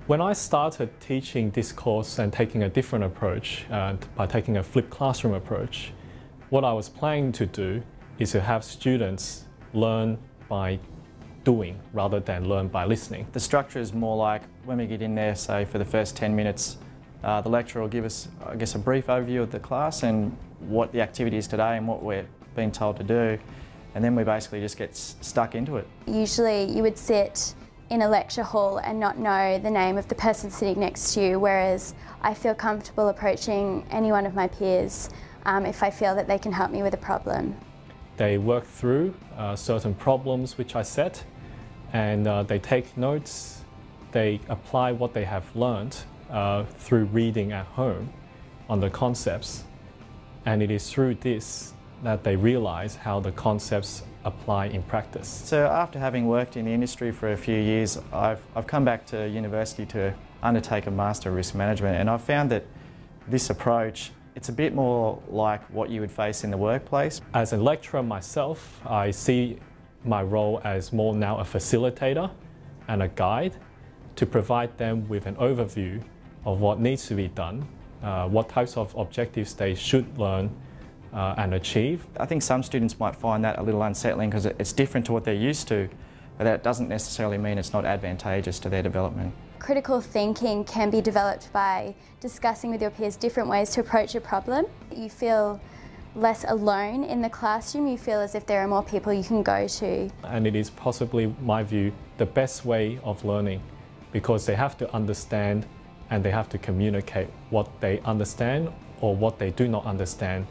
When I started teaching this course and taking a different approach, by taking a flipped classroom approach, what I was planning to do is to have students learn by doing rather than learn by listening. The structure is more like when we get in there, say for the first 10 minutes, the lecturer will give us, I guess, a brief overview of the class and what the activity is today and what we're being told to do, and then we basically just get stuck into it. Usually you would sit in a lecture hall and not know the name of the person sitting next to you, whereas I feel comfortable approaching any one of my peers if I feel that they can help me with a problem. They work through certain problems which I set, and they take notes. They apply what they have learned through reading at home on the concepts, and it is through this that they realize how the concepts apply in practice. So after having worked in the industry for a few years, I've come back to university to undertake a Master of Risk Management, and I've found that this approach, it's a bit more like what you would face in the workplace. As a lecturer myself, I see my role as more now a facilitator and a guide to provide them with an overview of what needs to be done, what types of objectives they should learn and achieve. I think some students might find that a little unsettling because it's different to what they're used to, but that doesn't necessarily mean it's not advantageous to their development. Critical thinking can be developed by discussing with your peers different ways to approach a problem. You feel less alone in the classroom, you feel as if there are more people you can go to. And it is possibly, my view, the best way of learning, because they have to understand and they have to communicate what they understand or what they do not understand,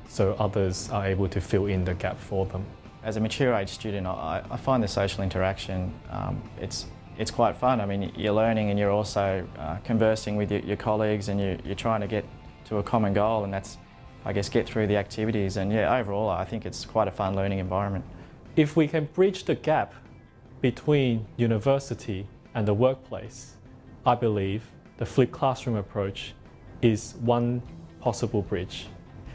so others are able to fill in the gap for them. As a mature age student, I find the social interaction, it's quite fun. I mean, you're learning and you're also conversing with your colleagues, and you're trying to get to a common goal, and that's, I guess, get through the activities. And yeah, overall I think it's quite a fun learning environment. If we can bridge the gap between university and the workplace, I believe the flipped classroom approach is one possible bridge.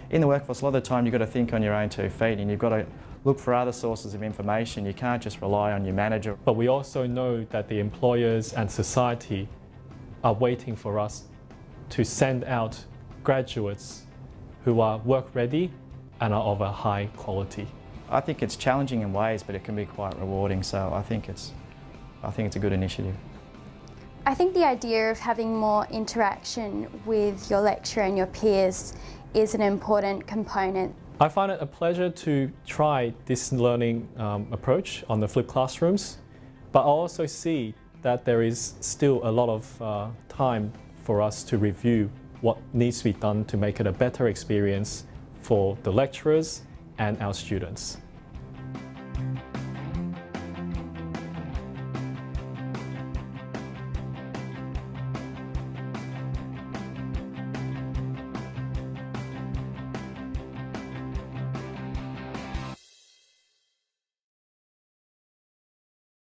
In the workforce, a lot of the time you've got to think on your own 2 feet, and you've got to look for other sources of information. You can't just rely on your manager. But we also know that the employers and society are waiting for us to send out graduates who are work ready and are of a high quality. I think it's challenging in ways, but it can be quite rewarding, so I think it's a good initiative. I think the idea of having more interaction with your lecturer and your peers is an important component. I find it a pleasure to try this learning approach on the flipped classrooms, but I also see that there is still a lot of time for us to review what needs to be done to make it a better experience for the lecturers and our students.